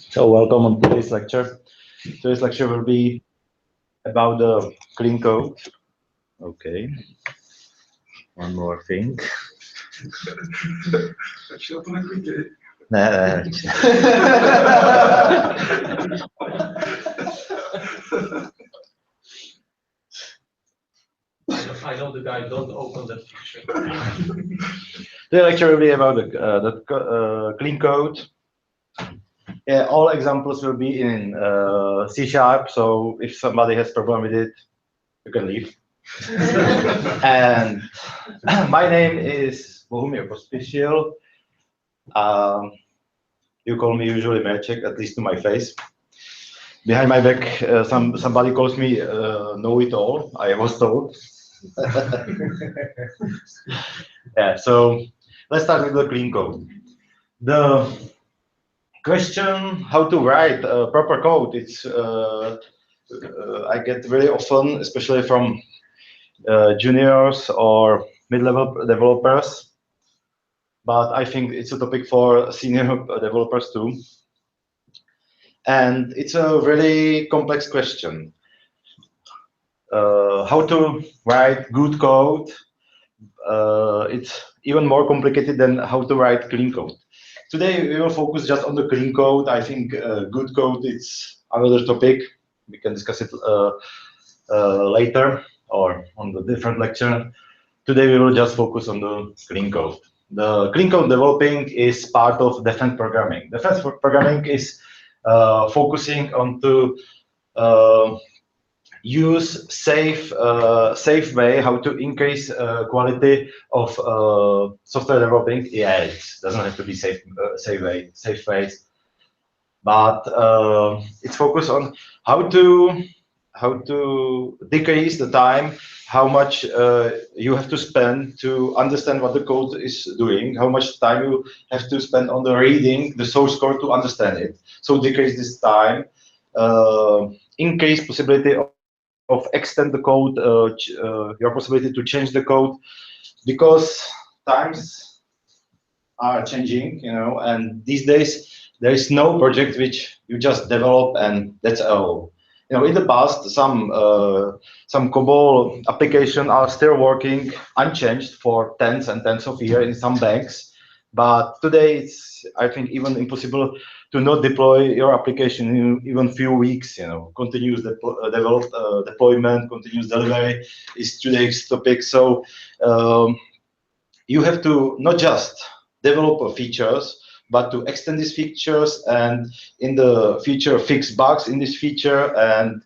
So welcome on today's lecture. Today's lecture will be about the clean code. Okay. One more thing. Ne. I know the guy. Don't open that picture. The lecture will be about the clean code. Yeah, all examples will be in C#. So if somebody has problem with it, you can leave. And my name is Bohumir Pospíšil. You call me usually Merček, at least to my face. Behind my back, somebody calls me know-it-all, I was told. Yeah, so let's start with the clean code. The question how to write proper code, it's I get very often, especially from juniors or mid-level developers, but I think it's a topic for senior developers too. And it's a really complex question. How to write good code, it's even more complicated than how to write clean code. Today we will focus just on the clean code. I think good code is another topic. We can discuss it later or on the different lecture. Today we will just focus on the clean code. The clean code developing is part of defense programming. Defense programming is focusing on to use safe way how to increase quality of software developing. Yeah, it doesn't have to be safe ways, but it's focused on how to decrease the time, how much you have to spend to understand what the code is doing, how much time you have to spend on the reading the source code to understand it. So decrease this time, increase possibility of extend the code, your possibility to change the code, because times are changing, and these days there is no project which you just develop and that's all. In the past, some COBOL applications are still working unchanged for tens and tens of years in some banks, but today it's, I think, even impossible to not deploy your application in even few weeks. Continuous deployment, continuous delivery is today's topic. So you have to not just develop features, but to extend these features and in the future fix bugs in this feature and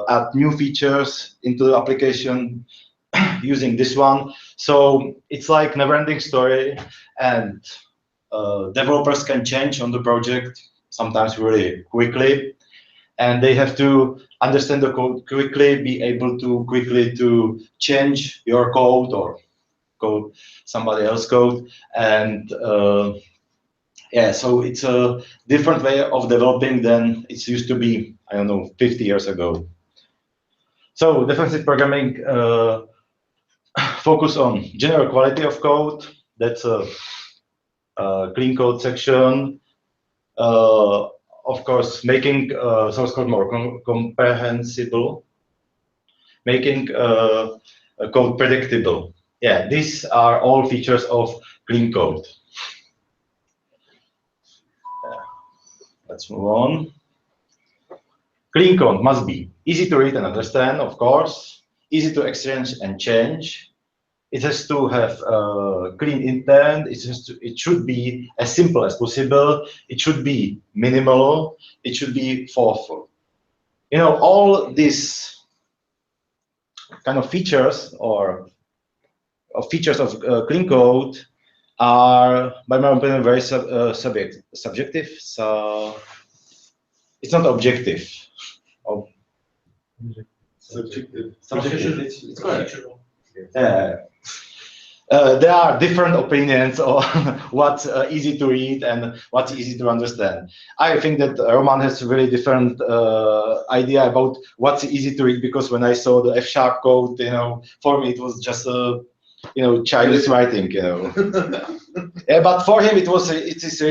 add new features into the application using this one. So it's like never-ending story, and developers can change on the project sometimes really quickly, and they have to understand the code quickly, be able to quickly to change your code or code somebody else's code, and yeah, so it's a different way of developing than it used to be, I don't know, 50 years ago. So defensive programming focus on general quality of code. That's a clean code section. Of course, making source code more comprehensible, making code predictable. Yeah, these are all features of clean code. Let's move on. Clean code must be easy to read and understand, of course, easy to exchange and change. It has to have clean intent. It should be as simple as possible. It should be minimal. It should be thoughtful. All these kind of features or features of clean code are, by my opinion, very subjective. So it's not objective. Subjective. It's correct. There are different opinions on what's easy to read and what's easy to understand. I think that Roman has a really different idea about what's easy to read, because when I saw the F# code, for me it was just childish writing. Yeah, but for him it is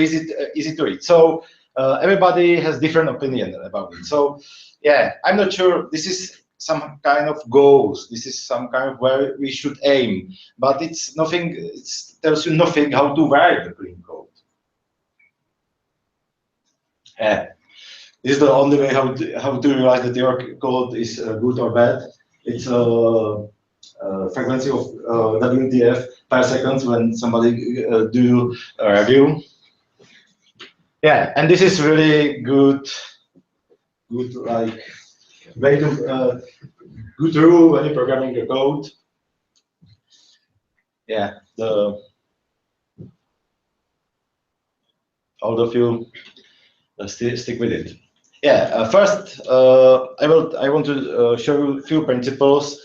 easy to read. So everybody has different opinion about it. So yeah, I'm not sure. This is some kind of goals. This is some kind of where we should aim. But it's nothing. It tells you nothing how to write the clean code. Yeah, this is the only way how to realize that your code is good or bad. It's frequency of WTF per second when somebody do a review. Yeah, and this is really good like way to good rule when you're programming the code. Yeah, all of you stick with it. Yeah, first I want to show you a few principles.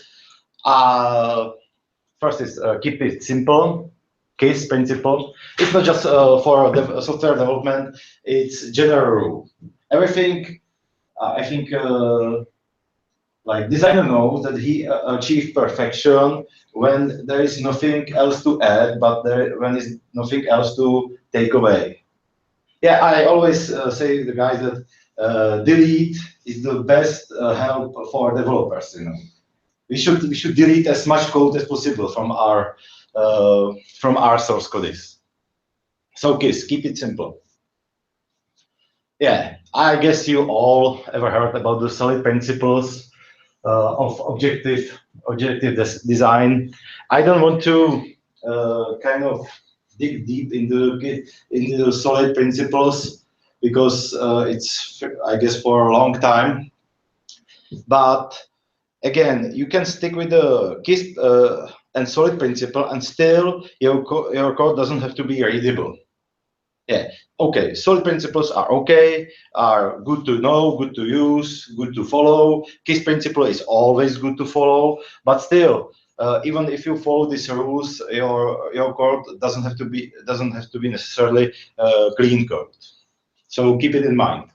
First is keep it simple. Case principle. It's not just for software development. It's general rule. Everything I think like designer knows that he achieved perfection when there is nothing else to add, but when there's nothing else to take away. Yeah, I always say to the guys that delete is the best help for developers. You know, we should delete as much code as possible from our source codes. So keep it simple. Yeah, I guess you all ever heard about the solid principles of objective design. I don't want to kind of dig deep into the solid principles because it's I guess for a long time. But again, you can stick with the KISS and solid principle, and still your code doesn't have to be readable. Yeah, okay, solid principles are okay, are good to know, good to use, good to follow. KISS principle is always good to follow, but still, even if you follow these rules, your code doesn't have to be necessarily clean code. So keep it in mind.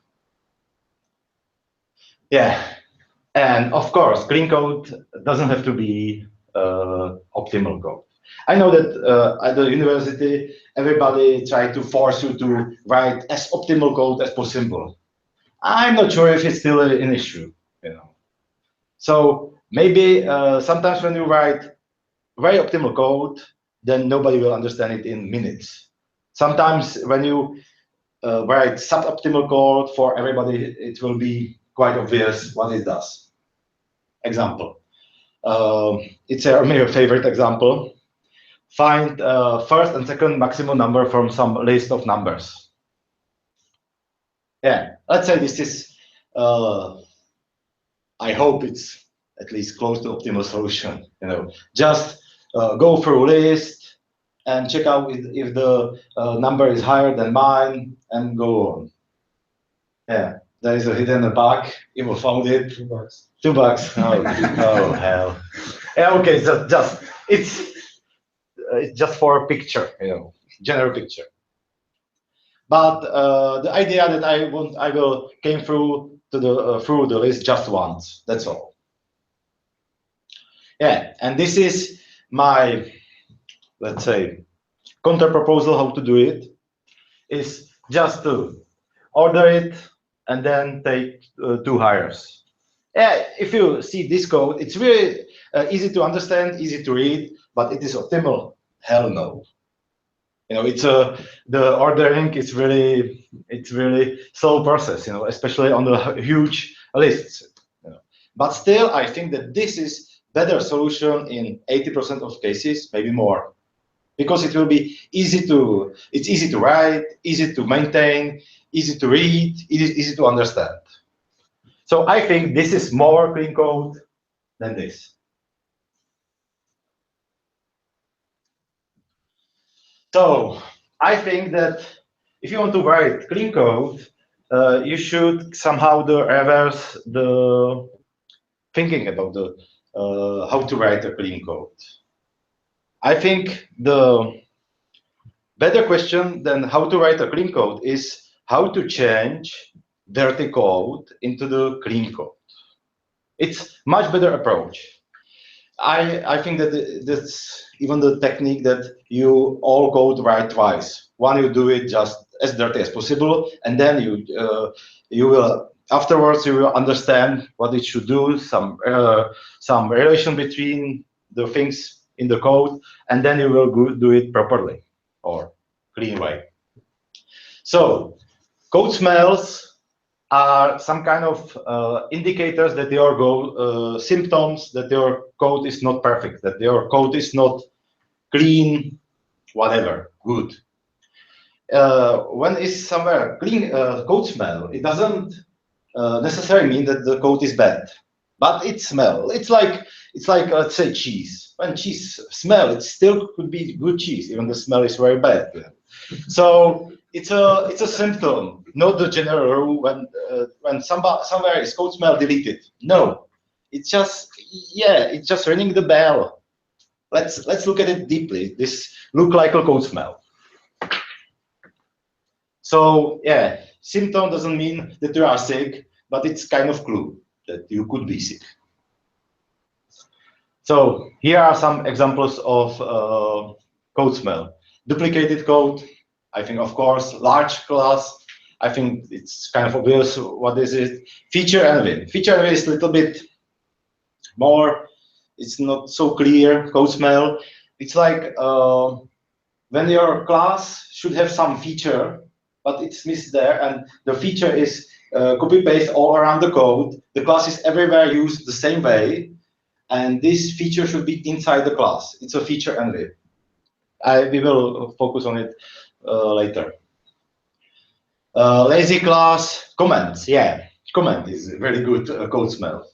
Yeah, and of course, clean code doesn't have to be optimal code. I know that at the university, everybody tried to force you to write as optimal code as possible. I'm not sure if it's still an issue, you know. So maybe sometimes when you write very optimal code, then nobody will understand it in minutes. Sometimes when you write suboptimal code for everybody, it will be quite obvious what it does. Example. It's my favorite example. Find first and second maximum number from some list of numbers. Yeah, let's say this is, I hope it's at least close to optimal solution. You know, just go through list and check out if the number is higher than mine and go on. Yeah, there is a hidden bug. Ivo found it. $2. $2. Oh hell. Yeah, okay, so just it's just for a picture, you know, general picture. But the idea that I will came through through the list just once. That's all. Yeah, and this is my, let's say, counter proposal how to do it is just to order it and then take two hires. Yeah, if you see this code, it's really easy to understand, easy to read, but it is optimal. Hell no. You know, the ordering is really slow process. You know, especially on the huge lists. You know. But still, I think that this is better solution in 80% of cases, maybe more, because it will be it's easy to write, easy to maintain, easy to read, easy to understand. So I think this is more clean code than this. So I think that if you want to write clean code, you should somehow reverse the thinking about the how to write a clean code. I think the better question than how to write a clean code is how to change dirty code into the clean code. It's much better approach. I think that that's even the technique that you all code right twice. One, you do it just as dirty as possible, and then you will afterwards you will understand what it should do, some relation between the things in the code, and then you will do it properly or clean way. So code smells are some kind of indicators that your goal, symptoms that your code is not perfect, that your code is not clean, whatever, good. When is somewhere clean code smell, it doesn't necessarily mean that the code is bad, but it smell. It's like let's say cheese. When cheese smell, it still could be good cheese, even the smell is very bad. So it's a symptom, not the general rule. When somewhere is code smell deleted. No, it's just it's just ringing the bell. Let's look at it deeply. This look like a code smell. So symptom doesn't mean that you are sick, but it's kind of clue that you could be sick. So here are some examples of code smell. Duplicated code, I think, of course, large class. I think it's kind of obvious what is it. Feature envy. Feature envy is a little bit more, it's not so clear, code smell. It's like when your class should have some feature, but it's missed there, and the feature is copy-paste all around the code. The class is everywhere used the same way, and this feature should be inside the class. It's a feature envy. We will focus on it later. Lazy class, comments. Yeah, comment is a very good code smell.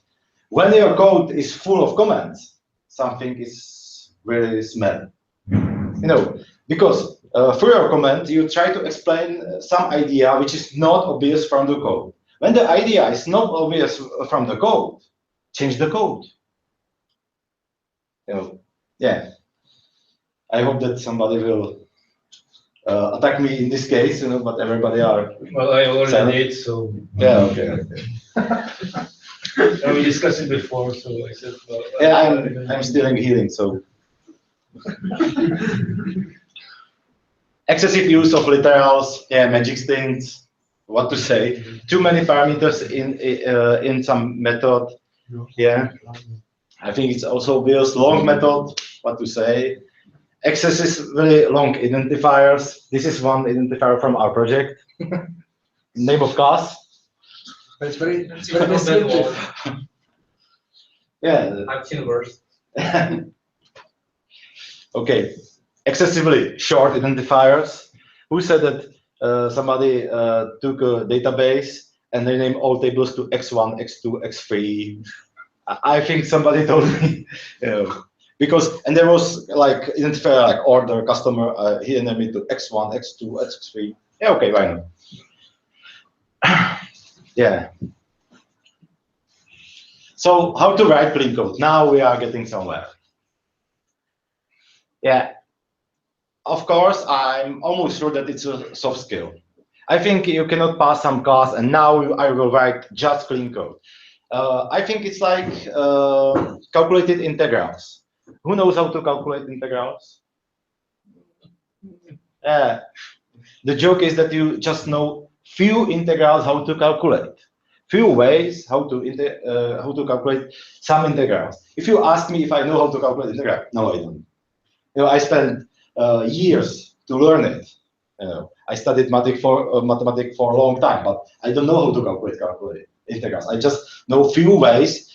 When your code is full of comments, something is very smelly. Because through your comment, you try to explain some idea which is not obvious from the code. When the idea is not obvious from the code, change the code. I hope that somebody will attack me in this case, but everybody are. Well, I already did, so. Yeah, okay. We discussed it before, so I said, well. Yeah, I'm still in healing, so. Excessive use of literals, magic things. What to say? Too many parameters in some method. Yeah. I think it's also obvious. Long method. What to say? Excessively long identifiers. This is one identifier from our project. Name of class. It's very descriptive. Yeah. I've seen worse. Okay. Excessively short identifiers. Who said that somebody took a database and they named all tables to x1, x2, x3? I think somebody told me, and there was like identifier like order customer. He named it to x1, x2, x3. Yeah, okay, why not? Yeah. So how to write clean code? Now we are getting somewhere. Yeah. Of course, I'm almost sure that it's a soft skill. I think you cannot pass some class and now I will write just clean code. I think it's like calculated integrals. Who knows how to calculate integrals? The joke is that you just know few integrals how to calculate, few ways how to calculate some integrals. If you ask me if I know how to calculate integral, no, I don't. I spent years to learn it. I studied mathematics for a long time, but I don't know how to calculate integrals. I just know few ways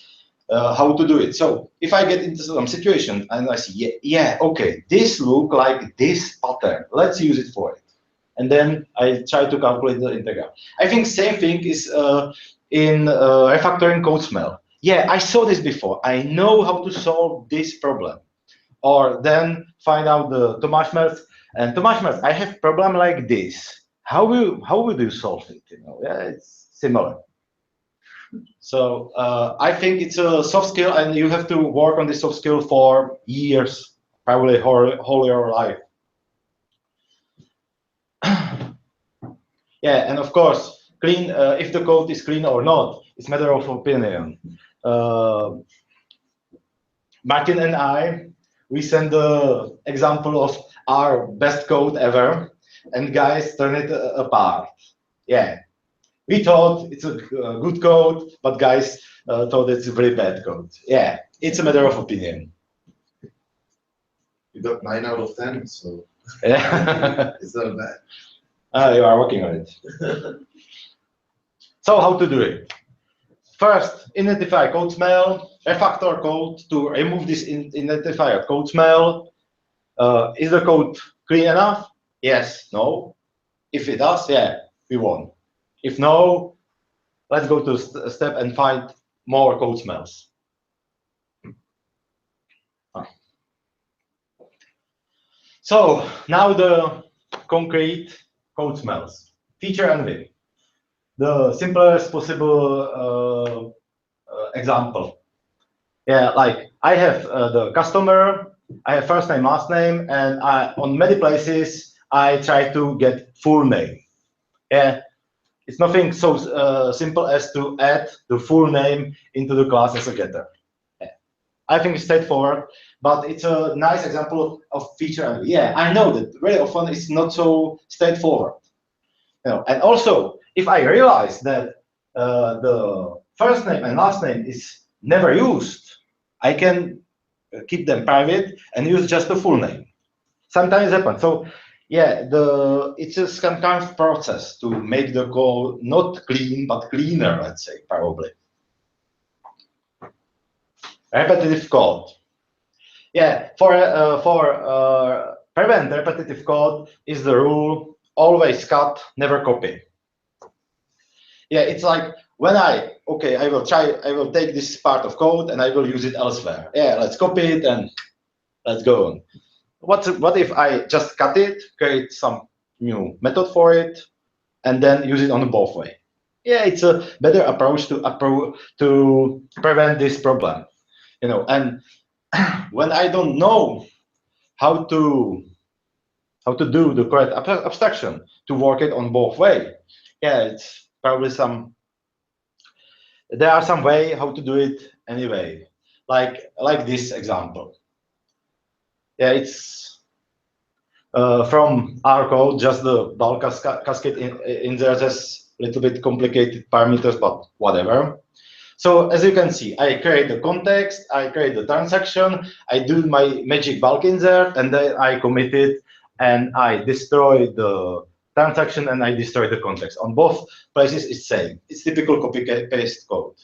how to do it. So if I get into some situation and I see, okay, this look like this pattern, let's use it for it. And then I try to calculate the integral. I think same thing is in refactoring code smell. Yeah, I saw this before. I know how to solve this problem. Or then find out the Tomáš Merz, and Tomáš Merz, I have problem like this. How would you solve it? It's similar. So I think it's a soft skill, and you have to work on this soft skill for years, probably whole your life. Yeah, and of course, clean. If the code is clean or not, it's a matter of opinion. Martin and I, we send the example of our best code ever, and guys turn it apart. Yeah, we thought it's a good code, but guys thought it's a very bad code. Yeah, it's a matter of opinion. You got 9 out of 10, so Yeah. it's not bad. You are working on it. So how to do it? First, identify code smell, refactor code to remove this identifier code smell. Is the code clean enough? Yes, no. If it does, yeah, we won. If no, let's go to a step and find more code smells. So now the concrete code smells. Feature envy. The simplest possible example. Yeah, like I have the customer, I have first name, last name, and on many places I try to get full name. Yeah, it's nothing so simple as to add the full name into the class as a getter. Yeah. I think it's straightforward, but it's a nice example of feature envy. Yeah, I know that very often it's not so straightforward. You know, and also, if I realize that the first name and last name is never used, I can keep them private and use just the full name. Sometimes it happens. So yeah, it's a some kind of process to make the code not clean but cleaner, let's say, probably. Repetitive code. Yeah, for prevent repetitive code is the rule: always cut, never copy. Yeah, it's like when I will take this part of code and I will use it elsewhere. Yeah, let's copy it and let's go on. What if I just cut it, create some new method for it, and then use it on both way? Yeah, it's a better approach to prevent this problem. You know, and when I don't know how to do the correct abstraction to work it on both way, yeah, it's probably there are some way how to do it anyway, like this example. Yeah, it's from our code, just the bulk cascade in there, just a little bit complicated parameters, but whatever. So as you can see, I create the context, I create the transaction, I do my magic bulk insert, and then I commit it, and I destroy the transaction, and I destroy the context. On both places, it's same. It's typical copy-paste code.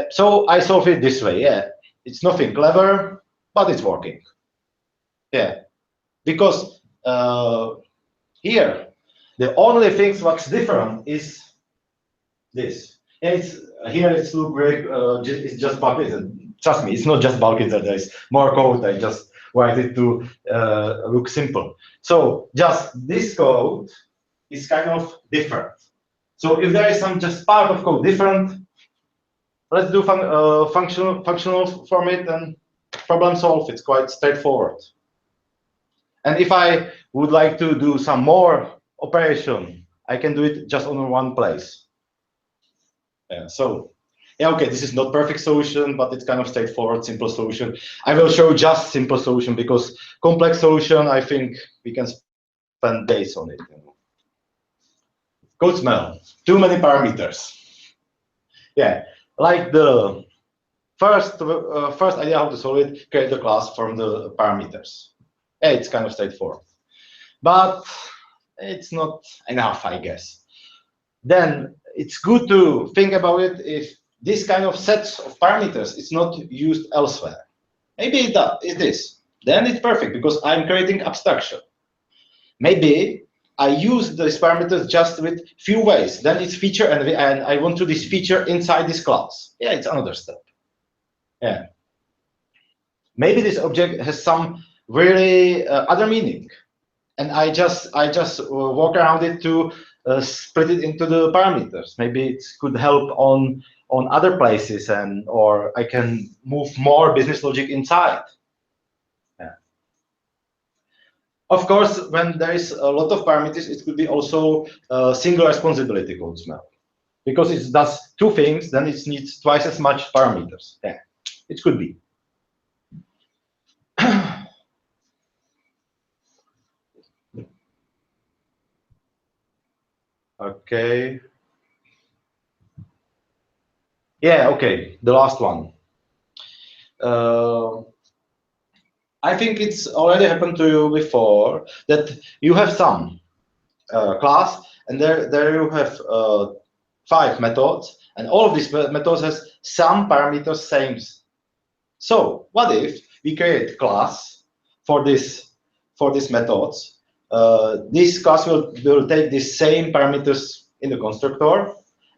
So I solve it this way. Yeah, it's nothing clever, but it's working. Yeah, because here the only things what's different is this. And here it's look very it's just bulk insert. Trust me, it's not just bulk insert. There is more code. I just write it to look simple. So just this code is kind of different. So if there is some just part of code different, let's do functional from it and problem solve. It's quite straightforward. And if I would like to do some more operation, I can do it just on one place. Yeah, so yeah, okay, this is not perfect solution, but it's kind of straightforward, simple solution. I will show just simple solution because complex solution, I think we can spend days on it. You know. Code smell, too many parameters. Yeah, like the first idea how to solve it, create the class from the parameters. Yeah, it's kind of straightforward, but it's not enough, I guess. Then it's good to think about it if this kind of sets of parameters is not used elsewhere. Maybe it is. Then it's perfect because I'm creating abstraction. Maybe I use these parameters just with few ways. Then it's feature and I want to this feature inside this class. Yeah, it's another step. Yeah. Maybe this object has some really other meaning, and I just walk around it to split it into the parameters. Maybe it could help on other places, or I can move more business logic inside. Yeah. Of course, when there is a lot of parameters, it could be also single responsibility code smell. Because it does two things, then it needs twice as much parameters. Yeah, it could be. Okay. Yeah, okay, the last one. I think it's already happened to you before that you have some class, and there you have 5 methods, and all of these methods has some parameters same. So what if we create class for this methods? This class will take the same parameters in the constructor,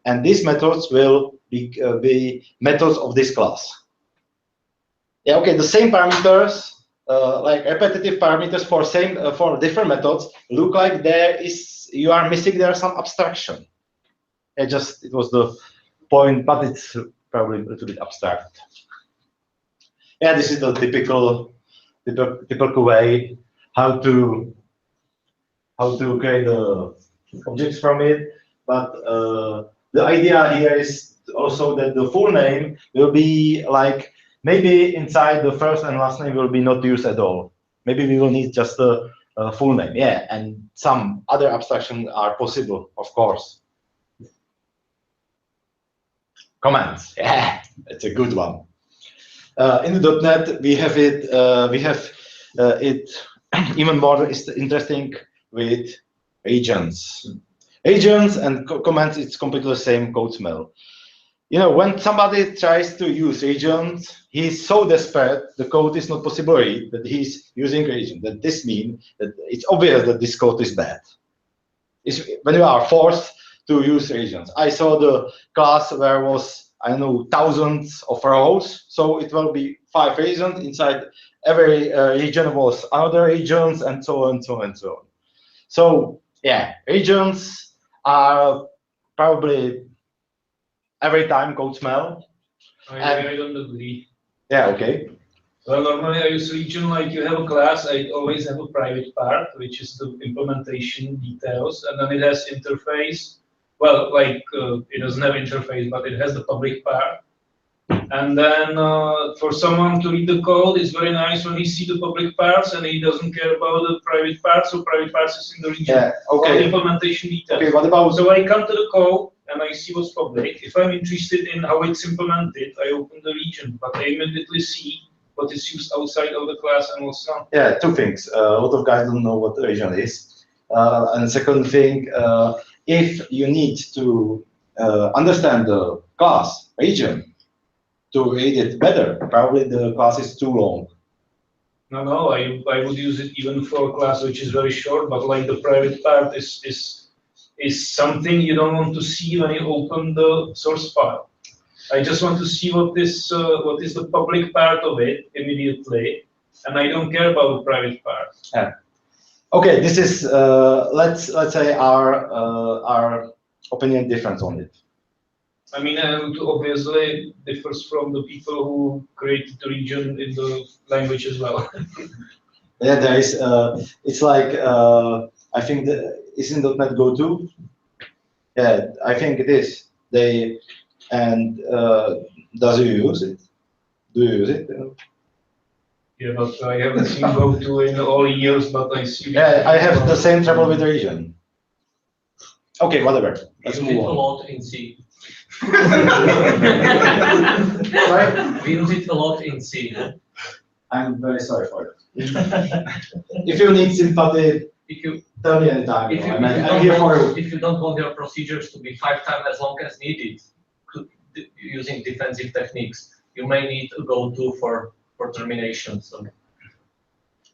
and these methods will be methods of this class. Yeah, okay, the same parameters, like repetitive parameters for different methods, look like you are missing there some abstraction. It was the point, but it's probably a little bit abstract. Yeah, this is the typical way how to create the objects from it. But the idea here is also that the full name will be like, maybe inside the first and last name will be not used at all. Maybe we will need just the full name. Yeah, and some other abstractions are possible, of course. Comments. Yeah, it's a good one. In the .NET, we have it. It even more interesting with agents. Agents and comments. It's completely the same code smell. You know, when somebody tries to use agents, he's so desperate the code is not possible to read that he's using agent. That this means that it's obvious that this code is bad. It's when you are forced to use agents. I saw the class where was, I don't know, thousands of rows, so it will be 5 agents inside every region was another agents, and so on, so on, and so on. So yeah, agents are probably every time code smell. I don't agree. Yeah, okay. Well, normally I use region like you have a class, I always have a private part, which is the implementation details, and then it has interface. Well, like it doesn't have interface, but it has the public part. And then for someone to read the code, it's very nice when he sees the public parts and he doesn't care about the private parts. So private parts is in the region. Yeah, okay. Or the implementation details. Okay, what about? So I come to the code and I see what's public. If I'm interested in how it's implemented, I open the region, but I immediately see what is used outside of the class and what's not. Yeah, 2 things. A lot of guys don't know what the region is. And second thing, if you need to understand the class region to read it better, probably the class is too long. No, I would use it even for a class which is very short, but like the private part is something you don't want to see when you open the source file. I just want to see what is the public part of it immediately, and I don't care about the private part. Yeah. Okay, this is let's say our opinion difference on it. I mean, obviously differs from the people who created the region in the language as well. Yeah, there is. It's like I think isn't .NET Go to? Yeah, I think it is. They and does you use it? Do you use it? Yeah, but I haven't seen Go2 in all years, but I see. Yeah, I have the same trouble with the region. Okay, whatever. Let's move a on. lot in C. Sorry? We use it a lot in C. I'm very sorry for it. If you need sympathy, If you tell me anytime. if you, I'm if you here don't for want, you. if you don't want your procedures to be 5 times as long as needed, using defensive techniques, you may need a go-to for termination. So,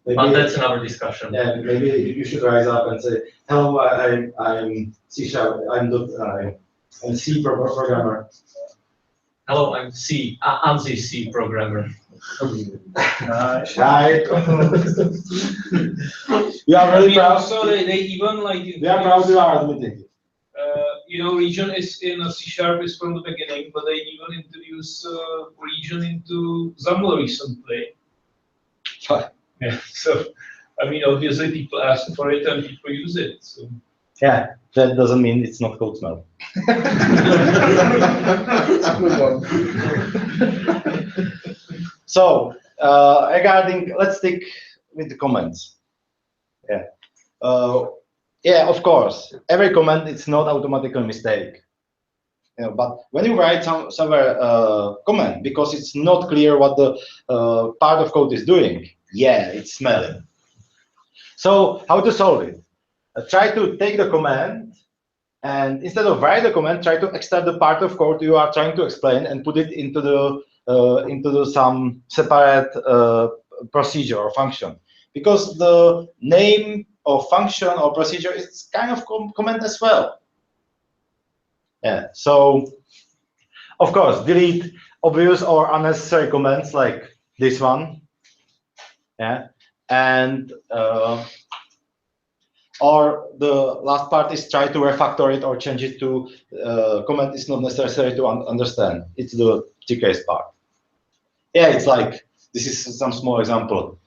but Maybe, that's another discussion. yeah, maybe you should rise up and say, "Hello, I'm C#. I'm C programmer." Hello, I'm C. I'm the C programmer. Right. We are really proud. So they even like. We are proud you are admitting it. You know, region is in a C# is from the beginning, but they even introduce region into XAML recently. Fine. Yeah. So, I mean, obviously people ask for it and people use it. So. Yeah, that doesn't mean it's not code smell. So, regarding, let's stick with the comments. Yeah. Yeah, of course. Every comment it's not automatically a mistake. You know, but when you write somewhere comment because it's not clear what the part of code is doing, yeah, it's smelly. So how to solve it? Try to take the command and instead of write the command, try to extract the part of code you are trying to explain and put it into the some separate procedure or function. Because the name of function or procedure is kind of command as well. Yeah. So of course, delete obvious or unnecessary comments like this one. Yeah. And or the last part is try to refactor it or change it to comment is not necessary to understand. It's the TKS part. Yeah, it's like this is some small example.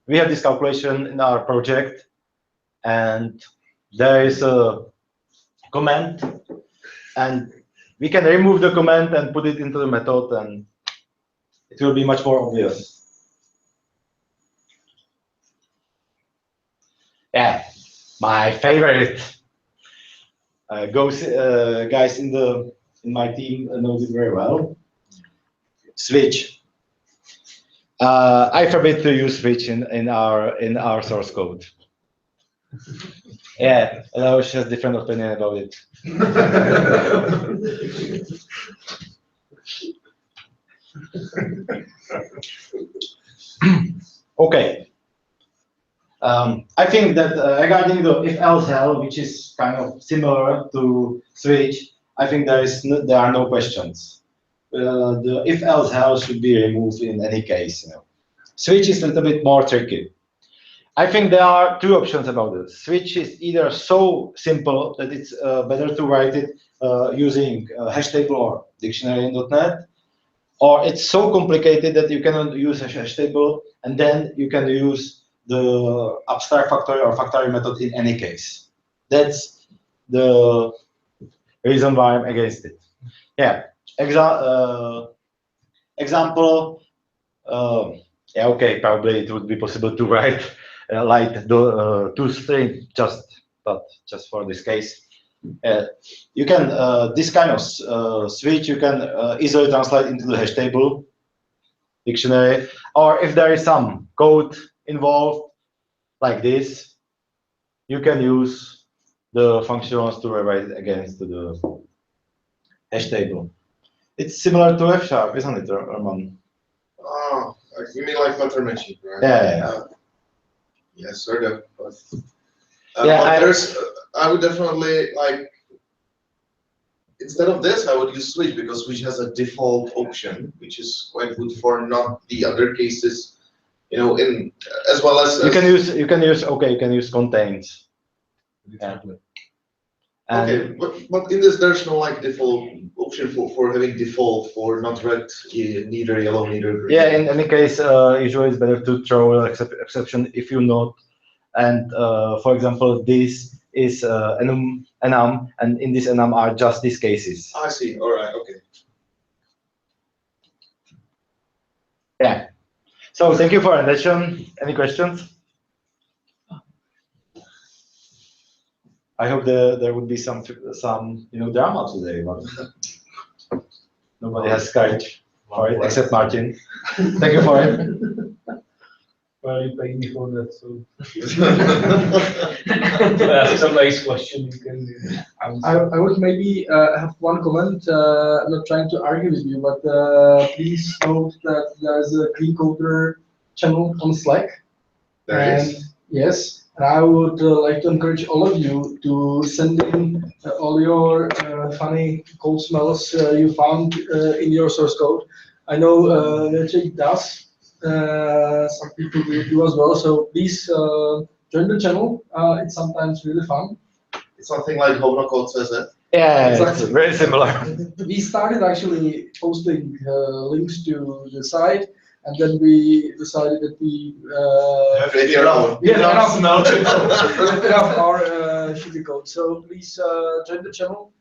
We have this calculation in our project, and there is a comment, and we can remove the comment and put it into the method, and it will be much more obvious. Yeah, my favorite. Guys in my team knows it very well. Switch. I forbid to use switch in our source code. Yeah, Leoš has different opinion about it. Okay. I think that regarding the if-else hell, which is kind of similar to switch, I think there are no questions. The if-else hell should be removed in any case. You know. Switch is a little bit more tricky. I think there are two options about this. Switch is either so simple that it's better to write it using hash table or dictionary in .NET, or it's so complicated that you cannot use a hash table, and then you can use the abstract factory or factory method in any case. That's the reason why I'm against it. Yeah. Example. Yeah. Okay. Probably it would be possible to write like the toString just for this case. You can this kind of switch you can easily translate into the hash table dictionary, or if there is some code involved like this, you can use the functions to rewrite it against the hash table. It's similar to F#, isn't it, Roman? Oh, you mean like pattern matching, right? Yeah. Yes, sort of. But, Yeah, but I would definitely like instead of this, I would use switch because switch has a default option, which is quite good for not the other cases. You know, in as well as you can use contains. Exactly. And okay, but in this there's no like default option for having default for not red, neither yellow, neither green. yeah, in any case, usually it's better to throw an exception if you not. And for example, this is enum, and in this enum are just these cases. I see. All right. Okay. Yeah. So thank you for your attention. Any questions? I hope there would be some drama today, but nobody has courage for it except Martin. Thank you for it. Well, you paid me for that, so. Ask some nice question you can answer. I would maybe have one comment. I'm not trying to argue with you, but please note that there's a Green Coder channel on Slack. There is. Yes, and I would like to encourage all of you to send in all your funny code smells you found in your source code. I know Jake does. Some people do as well. So please join the channel. It's sometimes really fun. It's something like Homo Code says it. Yeah, Exactly. it's very similar. We started actually posting links to the site, and then we decided that we Have it your own. we have enough now. Enough our sugar code. So please join the channel.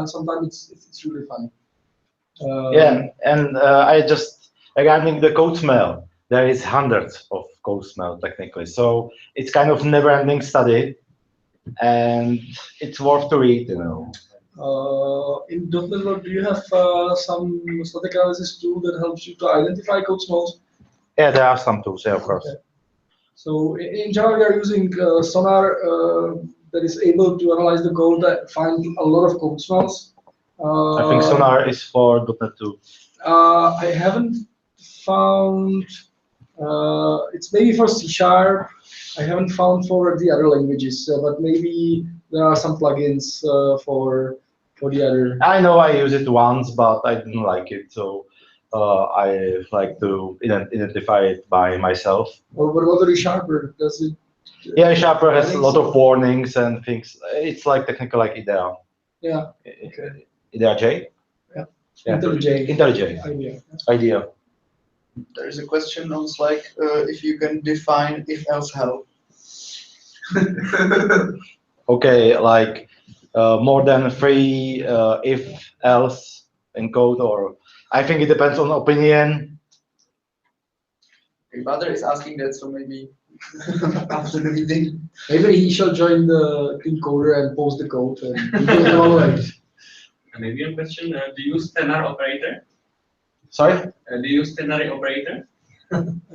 Sometimes it's really fun. Yeah, and I just regarding the code smell. there is hundreds of code smell technically. So it's kind of never-ending study, and it's worth to read, you know. In .NET, do you have some static analysis tool that helps you to identify code smells? Yeah, there are some tools, yeah, of course. Okay. So in Java, we are using Sonar that is able to analyze the code and find a lot of code smells. I think Sonar is for .NET 2. I haven't found, it's maybe for C#. I haven't found for the other languages, but maybe there are some plugins for the other. I know I used it once, but I didn't like it, so I like to identify it by myself. Or what about the Sharper? Does it? Yeah, Sharper has a lot of warnings and things. It's like technical like IDEA. Yeah. Okay. IDEA J? Yeah. Yeah. IntelliJ. IntelliJ. IDEA. There is a question on Slack if you can define if-else help. Okay, like more than 3 if-else in code, or I think it depends on opinion. Brother is asking that, so maybe after the meeting. Maybe he shall join the team coder and post the code and we will evaluate. Maybe a question, do you use ternary operator? Sorry? Do you use ternary operator?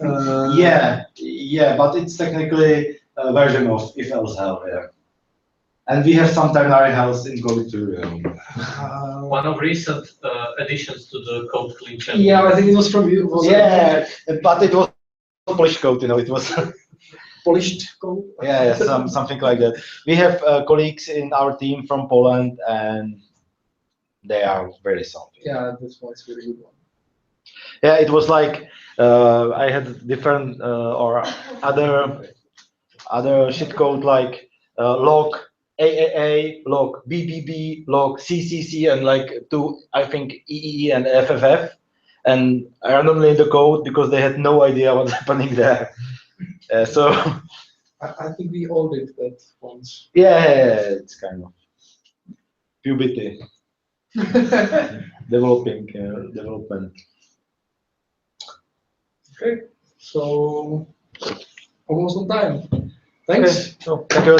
Yeah, but it's technically a version of if-else help, yeah. And we have some ternary helps in code too. One of recent additions to the code clean channel. Yeah, I think it was from you. Yeah, but it was Polish code, you know, it was Polished code. yeah, something like that. We have colleagues in our team from Poland, and they are very something. Yeah, this one's really good one. Yeah, it was like I had different or other shit code like log AAA, log BBB, log CCC, and like I think EEE and FFF, and randomly in the code because they had no idea what's happening there. So I think we all did that once. yeah, it's kind of puberty, development. Okay, so almost on time. Thanks. Okay. So, thank you.